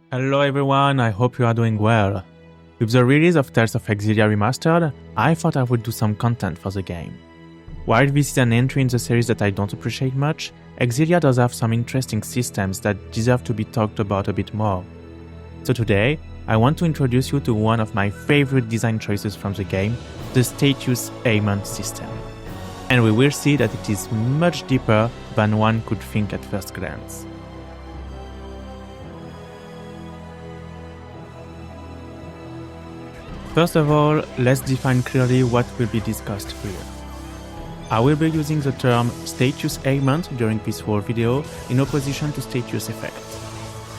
Hello everyone, I hope you are doing well. With the release of Tales of Exilia Remastered, I thought I would do some content for the game. While this is an entry in the series that I don't appreciate much, Exilia does have some interesting systems that deserve to be talked about a bit more. So today, I want to introduce you to one of my favorite design choices from the game, the Status Aimant system. And we will see that it is much deeper than one could think at first glance. First of all, let's define clearly what will be discussed here. I will be using the term status aimant during this whole video in opposition to status effect.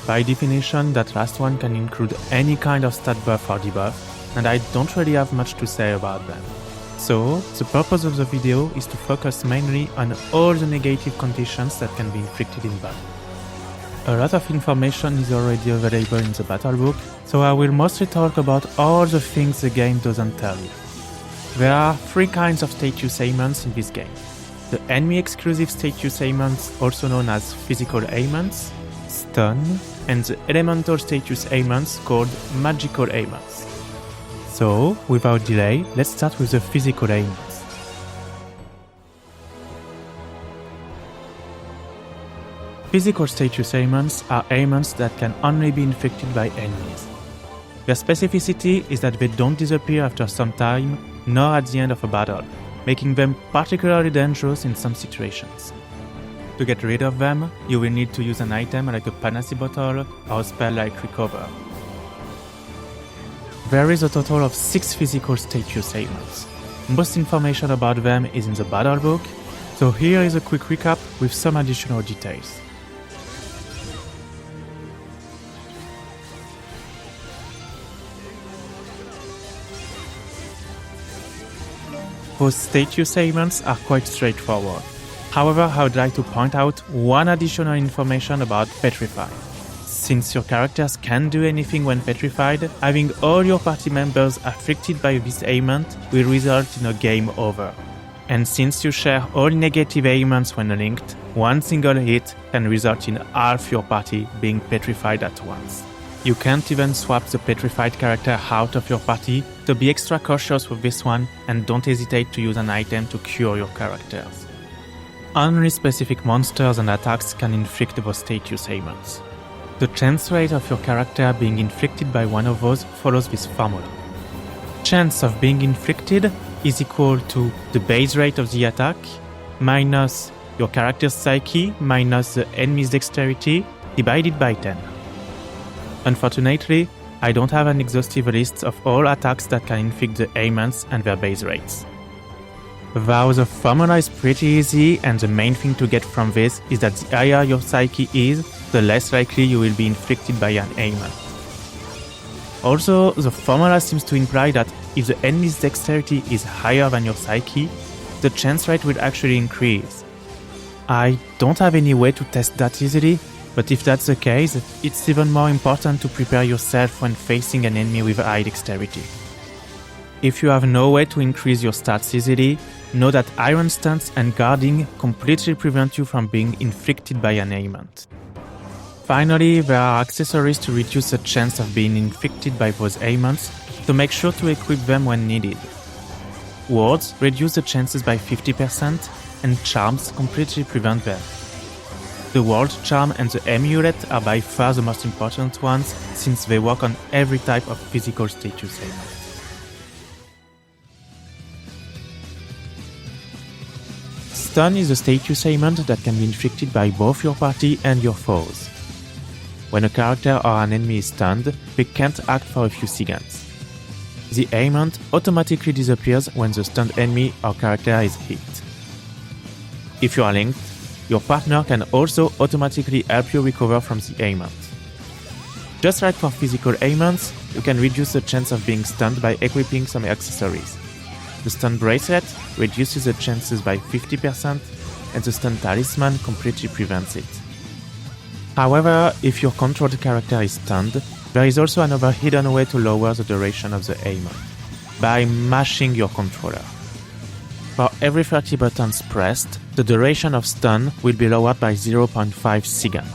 By definition, that last one can include any kind of stat buff or debuff, and I don't really have much to say about them. So, the purpose of the video is to focus mainly on all the negative conditions that can be inflicted in battle. A lot of information is already available in the battle book, so I will mostly talk about all the things the game doesn't tell you. There are three kinds of status aimants in this game. The enemy exclusive status aimants, also known as physical aimants, stun, and the elemental status aimants called magical aimants. So, without delay, let's start with the physical aimants. Physical status aimants are aimants that can only be inflicted by enemies. Their specificity is that they don't disappear after some time, nor at the end of a battle, making them particularly dangerous in some situations. To get rid of them, you will need to use an item like a Panacea bottle or a spell like Recover. There is a total of 6 physical status aimants. Most information about them is in the battle book, so here is a quick recap with some additional details. Those status aimants are quite straightforward. However, I would like to point out one additional information about Petrified. Since your characters can't do anything when petrified, having all your party members afflicted by this aimant will result in a game over. And since you share all negative aimants when linked, one single hit can result in half your party being petrified at once. You can't even swap the petrified character out of your party, so be extra cautious with this one and don't hesitate to use an item to cure your characters. Only specific monsters and attacks can inflict those status aimants. The chance rate of your character being inflicted by one of those follows this formula. Chance of being inflicted is equal to the base rate of the attack minus your character's psyche minus the enemy's dexterity divided by 10. Unfortunately, I don't have an exhaustive list of all attacks that can inflict the aimants and their base rates. Though the formula is pretty easy, and the main thing to get from this is that the higher your psyche is, the less likely you will be inflicted by an aimant. Also, the formula seems to imply that if the enemy's dexterity is higher than your psyche, the chance rate will actually increase. I don't have any way to test that easily, but if that's the case, it's even more important to prepare yourself when facing an enemy with high dexterity. If you have no way to increase your stats easily, know that Iron Stance and Guarding completely prevent you from being inflicted by an aimant. Finally, there are accessories to reduce the chance of being inflicted by those aimants, so make sure to equip them when needed. Wards reduce the chances by 50%, and Charms completely prevent them. The World Charm and the Amulet are by far the most important ones, since they work on every type of physical status aimant. Stun is a status aimant that can be inflicted by both your party and your foes. When a character or an enemy is stunned, they can't act for a few seconds. The aimant automatically disappears when the stunned enemy or character is hit. If you are linked, your partner can also automatically help you recover from the aimant. Just like for physical aimants, you can reduce the chance of being stunned by equipping some accessories. The stun bracelet reduces the chances by 50%, and the stun talisman completely prevents it. However, if your controlled character is stunned, there is also another hidden way to lower the duration of the aimant, by mashing your controller. For every 30 buttons pressed, the duration of stun will be lowered by 0.5 seconds.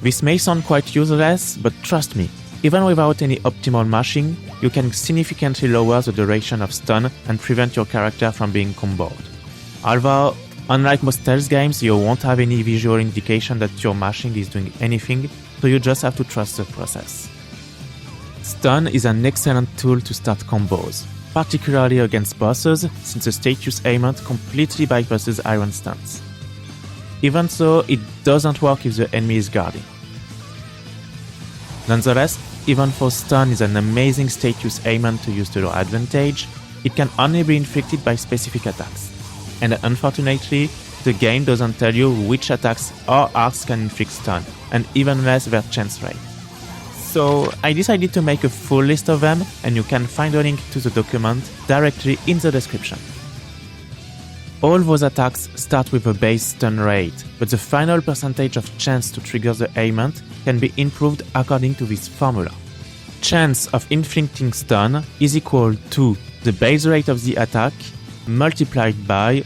This may sound quite useless, but trust me, even without any optimal mashing, you can significantly lower the duration of stun and prevent your character from being comboed. Although, unlike most stealth games, you won't have any visual indication that your mashing is doing anything, so you just have to trust the process. Stun is an excellent tool to start combos, particularly against bosses, since the status ailment completely bypasses iron stance. Even so, it doesn't work if the enemy is guarding. Nonetheless, even though stun is an amazing status ailment to use to your advantage, it can only be inflicted by specific attacks. And unfortunately, the game doesn't tell you which attacks or arts can inflict stun, and even less their chance rate. So I decided to make a full list of them, and you can find a link to the document directly in the description. All those attacks start with a base stun rate, but the final percentage of chance to trigger the ailment can be improved according to this formula. Chance of inflicting stun is equal to the base rate of the attack multiplied by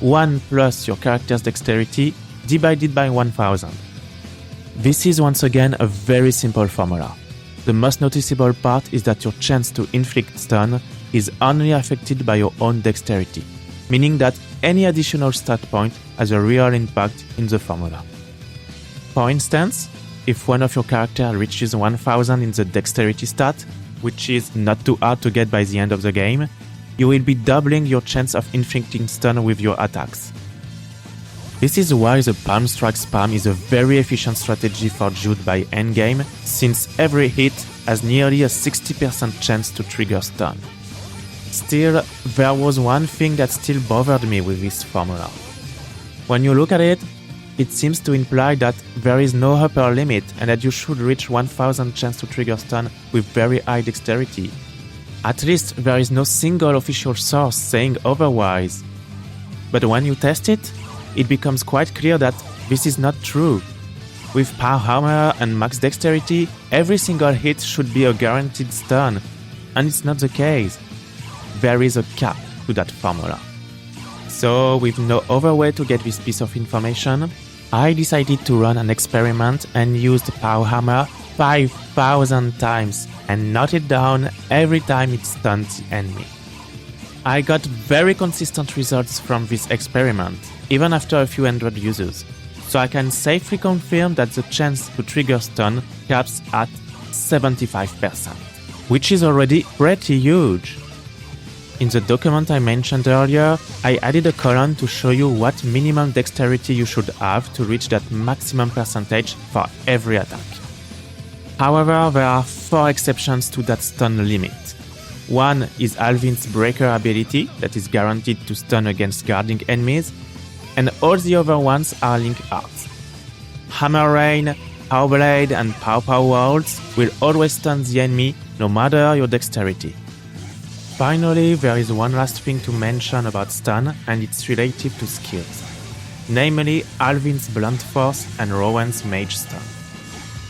1 plus your character's dexterity divided by 1000. This is once again a very simple formula. The most noticeable part is that your chance to inflict stun is only affected by your own dexterity, meaning that any additional stat point has a real impact in the formula. For instance, if one of your characters reaches 1000 in the dexterity stat, which is not too hard to get by the end of the game, you will be doubling your chance of inflicting stun with your attacks. This is why the Palm Strike spam is a very efficient strategy for Jude by endgame, since every hit has nearly a 60% chance to trigger stun. Still, there was one thing that still bothered me with this formula. When you look at it, it seems to imply that there is no upper limit and that you should reach 1000 chance to trigger stun with very high dexterity. At least there is no single official source saying otherwise. But when you test it, it becomes quite clear that this is not true. With Power Hammer and Max Dexterity, every single hit should be a guaranteed stun, and it's not the case. There is a cap to that formula. So, with no other way to get this piece of information, I decided to run an experiment and used Power Hammer 5000 times and note it down every time it stunned the enemy. I got very consistent results from this experiment, even after a few hundred uses, so I can safely confirm that the chance to trigger stun caps at 75%, which is already pretty huge. In the document I mentioned earlier, I added a column to show you what minimum dexterity you should have to reach that maximum percentage for every attack. However, there are 4 exceptions to that stun limit. One is Alvin's Breaker ability that is guaranteed to stun against guarding enemies, and all the other ones are link arts. Hammer Rain, Power Blade and Pow Pow Worlds will always stun the enemy no matter your dexterity. Finally, there is one last thing to mention about stun, and it's related to skills, namely Alvin's Blunt Force and Rowan's Mage Stun.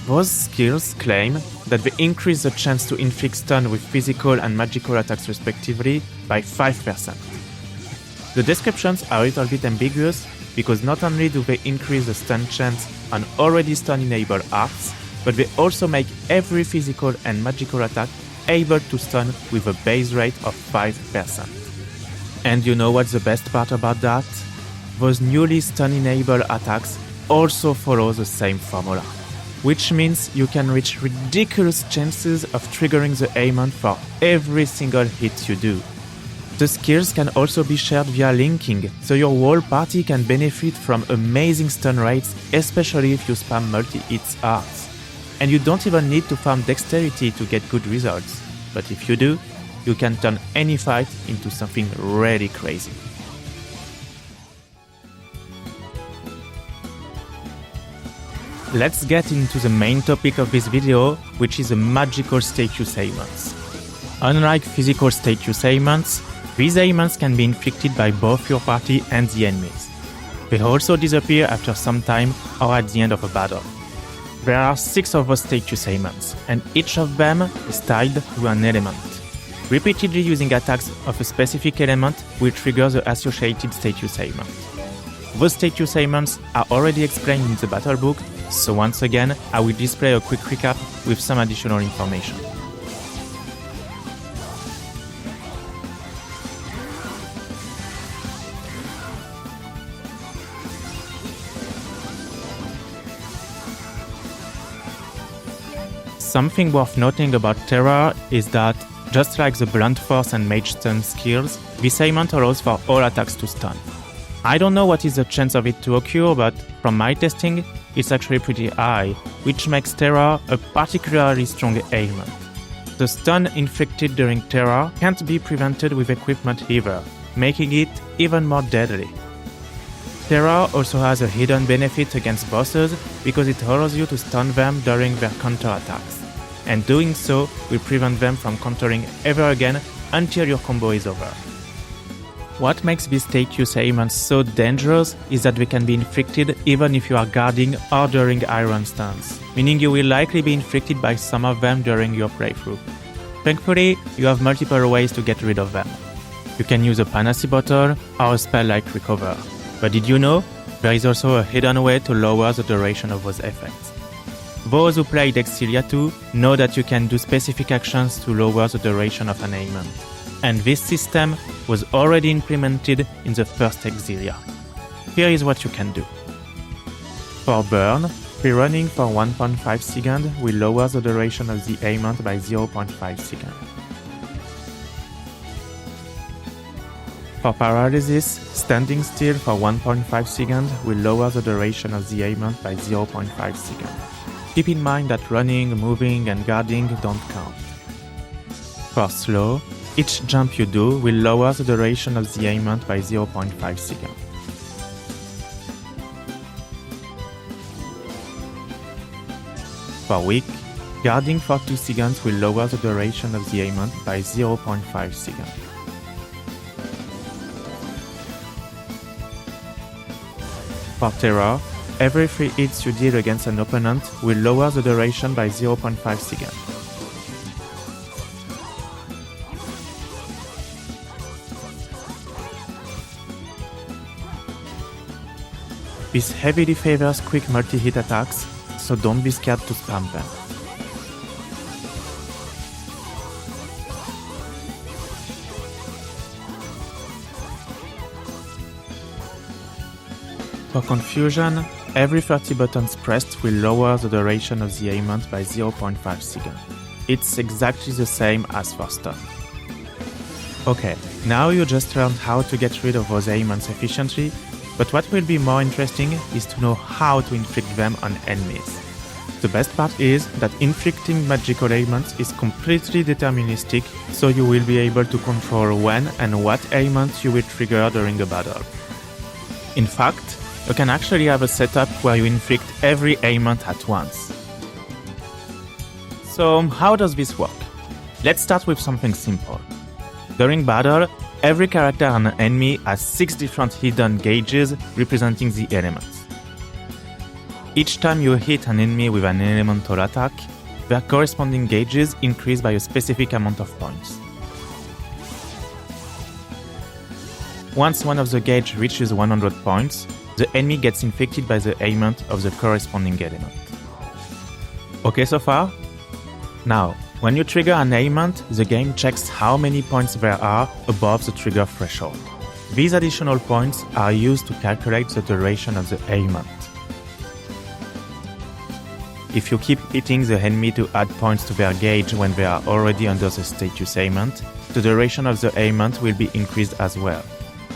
Those skills claim that they increase the chance to inflict stun with physical and magical attacks respectively by 5%. The descriptions are a little bit ambiguous because not only do they increase the stun chance on already stun-enabled arts, but they also make every physical and magical attack able to stun with a base rate of 5%. And you know what's the best part about that? Those newly stun-enabled attacks also follow the same formula, which means you can reach ridiculous chances of triggering the ailment for every single hit you do. The skills can also be shared via linking, so your whole party can benefit from amazing stun rates, especially if you spam multi-hits arts. And you don't even need to farm dexterity to get good results, but if you do, you can turn any fight into something really crazy. Let's get into the main topic of this video, which is the magical status ailments. Unlike physical status ailments, these ailments can be inflicted by both your party and the enemies. They also disappear after some time or at the end of a battle. There are 6 of those status ailments, and each of them is tied to an element. Repeatedly using attacks of a specific element will trigger the associated status ailment. Those status ailments are already explained in the battle book, So once again, I will display a quick recap with some additional information. Something worth noting about Terra is that, just like the Blunt Force and Mage Stun skills, this ailment allows for all attacks to stun. I don't know what is the chance of it to occur, but from my testing, it's actually pretty high, which makes Terra a particularly strong ailment. The stun inflicted during Terra can't be prevented with equipment either, making it even more deadly. Terra also has a hidden benefit against bosses because it allows you to stun them during their counterattacks, and doing so will prevent them from countering ever again until your combo is over. What makes these status ailments so dangerous is that they can be inflicted even if you are guarding or during iron stuns, meaning you will likely be inflicted by some of them during your playthrough. Thankfully, you have multiple ways to get rid of them. You can use a Panacea bottle or a spell like Recover. But did you know? There is also a hidden way to lower the duration of those effects. Those who played Exilia 2 know that you can do specific actions to lower the duration of an ailment. And this system was already implemented in the first Exilia. Here is what you can do. For Burn, free running for 1.5 seconds will lower the duration of the ailment by 0.5 seconds. For Paralysis, standing still for 1.5 seconds will lower the duration of the ailment by 0.5 seconds. Keep in mind that running, moving, and guarding don't count. For Slow, each jump you do will lower the duration of the ailment by 0.5 seconds. For Weak, guarding for 2 seconds will lower the duration of the ailment by 0.5 seconds. For Terra, every 3 hits you deal against an opponent will lower the duration by 0.5 seconds. This heavily favors quick multi-hit attacks, so don't be scared to spam them. For Confusion, every 30 buttons pressed will lower the duration of the ailment by 0.5 seconds. It's exactly the same as for Stun. Okay, now you just learned how to get rid of those ailments efficiently, but what will be more interesting is to know how to inflict them on enemies. The best part is that inflicting magical ailments is completely deterministic, so you will be able to control when and what ailments you will trigger during a battle. In fact, you can actually have a setup where you inflict every ailment at once. So how does this work? Let's start with something simple. During battle, every character and enemy has 6 different hidden gauges representing the elements. Each time you hit an enemy with an elemental attack, their corresponding gauges increase by a specific amount of points. Once one of the gauges reaches 100 points, the enemy gets inflicted by the ailment of the corresponding element. Okay so far? Now, when you trigger an ailment, the game checks how many points there are above the trigger threshold. These additional points are used to calculate the duration of the ailment. If you keep hitting the enemy to add points to their gauge when they are already under the status ailment, the duration of the ailment will be increased as well.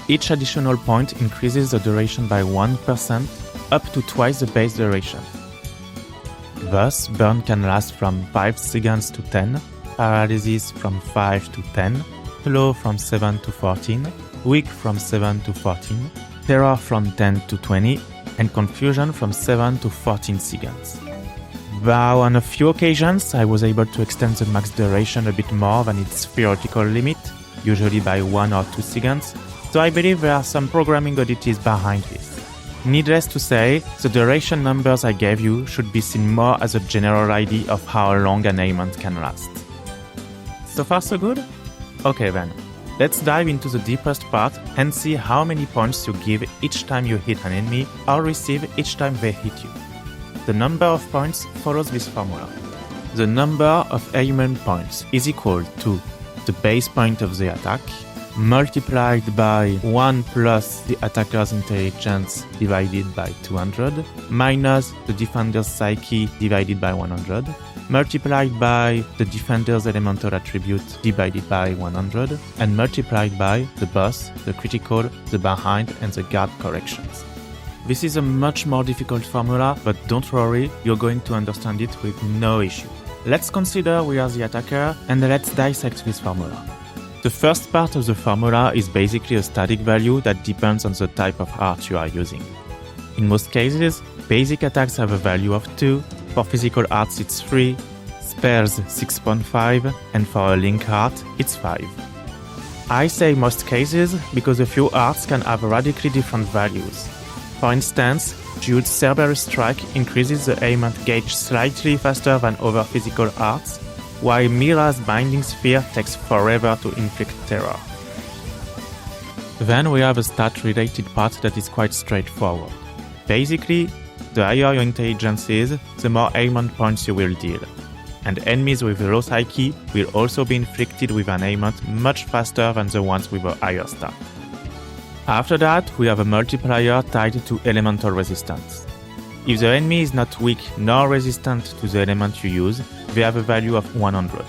Each additional point increases the duration by 1% up to twice the base duration. Thus, Burn can last from 5 seconds to 10, Paralysis from 5 to 10, Slow from 7 to 14, Weak from 7 to 14, Terror from 10 to 20, and Confusion from 7 to 14 seconds. Though on a few occasions I was able to extend the max duration a bit more than its theoretical limit, usually by 1 or 2 seconds, so I believe there are some programming oddities behind this. Needless to say, the duration numbers I gave you should be seen more as a general idea of how long an ailment can last. So far so good? Okay then, let's dive into the deepest part and see how many points you give each time you hit an enemy or receive each time they hit you. The number of points follows this formula. The number of aimant points is equal to the base point of the attack multiplied by 1 plus the attacker's intelligence divided by 200 minus the defender's psyche divided by 100 multiplied by the defender's elemental attribute divided by 100 and multiplied by the boss, the critical, the behind and the guard corrections. This is a much more difficult formula, but don't worry, you're going to understand it with no issue. Let's consider we are the attacker and let's dissect this formula. The first part of the formula is basically a static value that depends on the type of art you are using. In most cases, basic attacks have a value of 2, for physical arts it's 3, spells 6.5, and for a link art it's 5. I say most cases because a few arts can have radically different values. For instance, Jude's Cerberus Strike increases the aimant gauge slightly faster than other physical arts, while Mira's Binding Sphere takes forever to inflict terror. Then we have a stat-related part that is quite straightforward. Basically, the higher your intelligence is, the more aimant points you will deal. And enemies with low psyche will also be inflicted with an aimant much faster than the ones with a higher stat. After that, we have a multiplier tied to elemental resistance. If the enemy is not weak nor resistant to the element you use, they have a value of 100.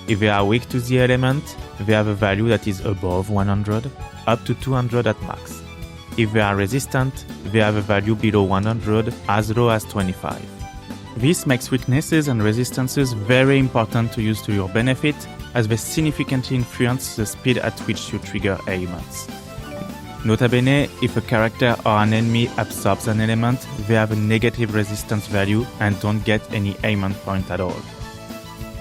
If they are weak to the element, they have a value that is above 100, up to 200 at max. If they are resistant, they have a value below 100, as low as 25. This makes weaknesses and resistances very important to use to your benefit, as they significantly influence the speed at which you trigger aimants. Nota bene, if a character or an enemy absorbs an element, they have a negative resistance value and don't get any aimant point at all.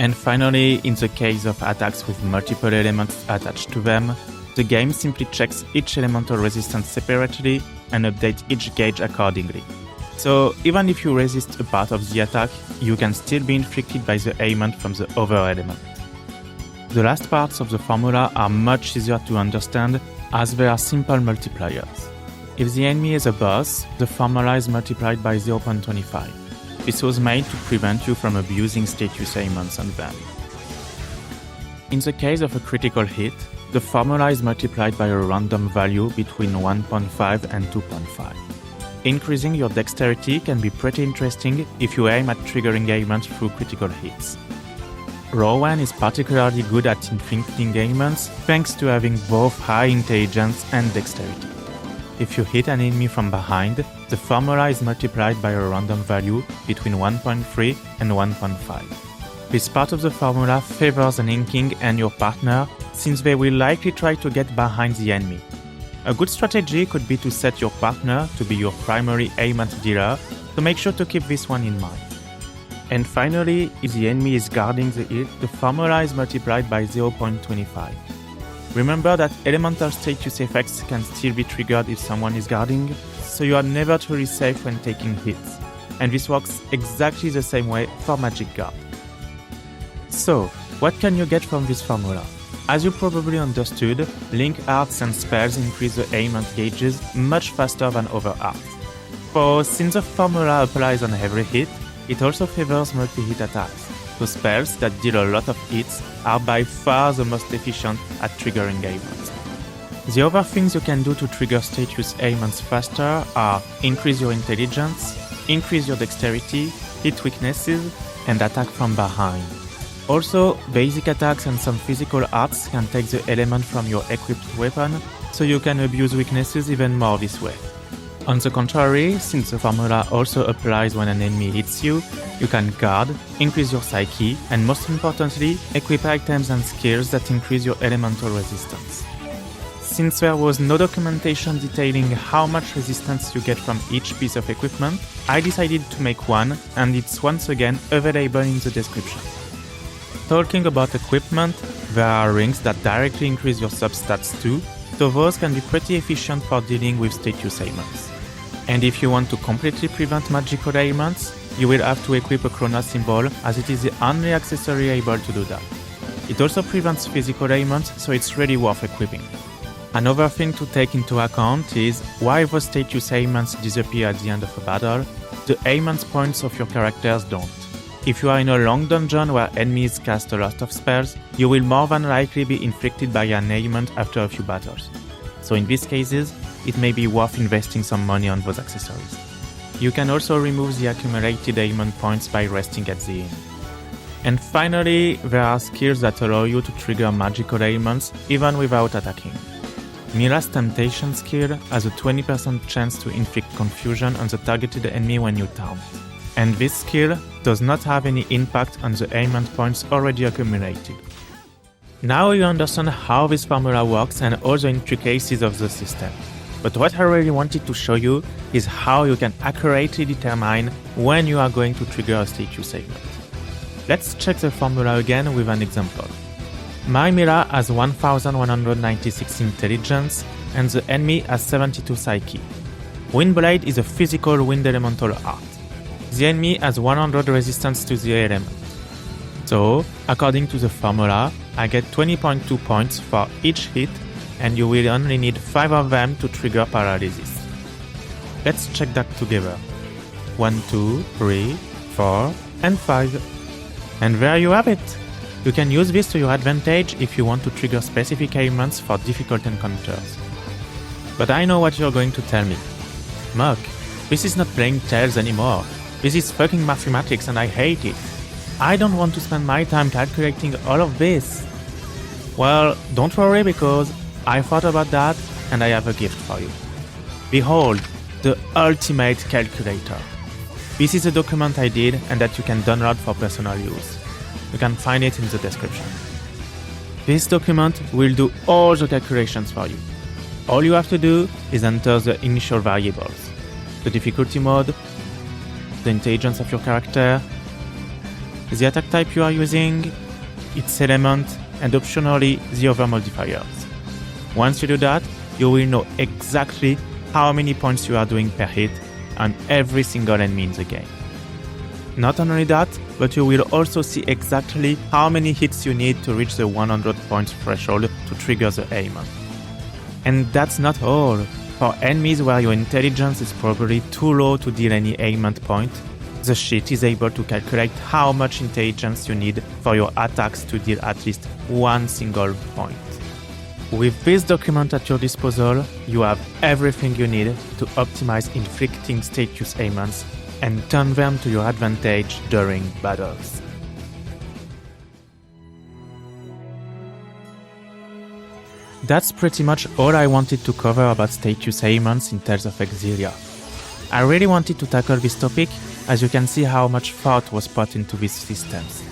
And finally, in the case of attacks with multiple elements attached to them, the game simply checks each elemental resistance separately and updates each gauge accordingly. So even if you resist a part of the attack, you can still be inflicted by the aimant from the other element. The last parts of the formula are much easier to understand as they are simple multipliers. If the enemy is a boss, the formula is multiplied by 0.25. This was made to prevent you from abusing status aimants on them. In the case of a critical hit, the formula is multiplied by a random value between 1.5 and 2.5. Increasing your dexterity can be pretty interesting if you aim at triggering aimants through critical hits. Rowan is particularly good at inflicting aimants thanks to having both high intelligence and dexterity. If you hit an enemy from behind, the formula is multiplied by a random value between 1.3 and 1.5. This part of the formula favors an inking and your partner, since they will likely try to get behind the enemy. A good strategy could be to set your partner to be your primary aimant dealer, so make sure to keep this one in mind. And finally, if the enemy is guarding the hit, the formula is multiplied by 0.25. Remember that elemental status effects can still be triggered if someone is guarding, so you are never truly safe when taking hits. And this works exactly the same way for Magic Guard. So, what can you get from this formula? As you probably understood, link arts and spells increase the aimant gauges much faster than other arts. For since the formula applies on every hit, it also favors multi-hit attacks, so spells that deal a lot of hits are by far the most efficient at triggering aimants. The other things you can do to trigger status aimants faster are increase your intelligence, increase your dexterity, hit weaknesses, and attack from behind. Also, basic attacks and some physical arts can take the element from your equipped weapon, so you can abuse weaknesses even more this way. On the contrary, since the formula also applies when an enemy hits you, you can guard, increase your psyche, and most importantly, equip items and skills that increase your elemental resistance. Since there was no documentation detailing how much resistance you get from each piece of equipment, I decided to make one, and it's once again available in the description. Talking about equipment, there are rings that directly increase your substats too, so those can be pretty efficient for dealing with status ailments. And if you want to completely prevent magical ailments, you will have to equip a Chronos symbol, as it is the only accessory able to do that. It also prevents physical ailments, so it's really worth equipping. Another thing to take into account is, while the status ailments disappear at the end of a battle, the ailment points of your characters don't. If you are in a long dungeon where enemies cast a lot of spells, you will more than likely be inflicted by an ailment after a few battles. So in these cases, it may be worth investing some money on those accessories. You can also remove the accumulated ailment points by resting at the inn. And finally, there are skills that allow you to trigger magical ailments even without attacking. Mira's Temptation skill has a 20% chance to inflict confusion on the targeted enemy when you taunt. And this skill does not have any impact on the ailment points already accumulated. Now you understand how this formula works and all the intricacies of the system. But what I really wanted to show you is how you can accurately determine when you are going to trigger a status ailment. Let's check the formula again with an example. My Mira has 1196 intelligence and the enemy has 72 psyche. Windblade is a physical wind elemental art. The enemy has 100 resistance to the element. So, according to the formula, I get 20.2 points for each hit and you will only need 5 of them to trigger paralysis. Let's check that together. 1, 2, 3, 4, and 5. And there you have it! You can use this to your advantage if you want to trigger specific ailments for difficult encounters. But I know what you're going to tell me. Muk, this is not playing Tales anymore. This is fucking mathematics and I hate it. I don't want to spend my time calculating all of this. Well, don't worry because I thought about that and I have a gift for you. Behold, the ultimate calculator. This is a document I did and that you can download for personal use. You can find it in the description. This document will do all the calculations for you. All you have to do is enter the initial variables, the difficulty mode, the intelligence of your character, the attack type you are using, its element, and optionally the other modifiers. Once you do that, you will know exactly how many points you are doing per hit on every single enemy in the game. Not only that, but you will also see exactly how many hits you need to reach the 100 points threshold to trigger the ailment. And that's not all. For enemies where your intelligence is probably too low to deal any ailment point, the sheet is able to calculate how much intelligence you need for your attacks to deal at least one single point. With this document at your disposal, you have everything you need to optimize inflicting status ailments and turn them to your advantage during battles. That's pretty much all I wanted to cover about status ailments in Tales of Exilia. I really wanted to tackle this topic, as you can see how much thought was put into these systems.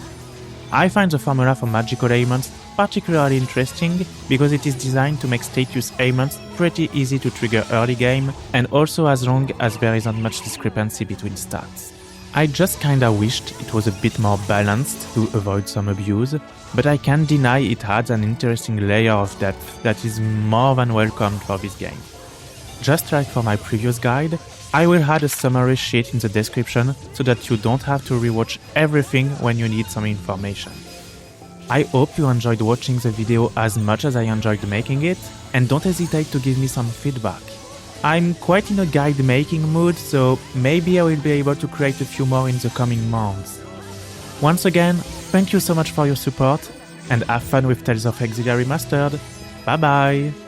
I find the formula for magical ailments particularly interesting because it is designed to make status ailments pretty easy to trigger early game and also as long as there isn't much discrepancy between stats. I just kinda wished it was a bit more balanced to avoid some abuse, but I can't deny it adds an interesting layer of depth that is more than welcomed for this game. Just like for my previous guide, I will add a summary sheet in the description so that you don't have to rewatch everything when you need some information. I hope you enjoyed watching the video as much as I enjoyed making it, and don't hesitate to give me some feedback. I'm quite in a guide making mood, so maybe I will be able to create a few more in the coming months. Once again, thank you so much for your support, and have fun with Tales of Exilia Remastered. Bye bye!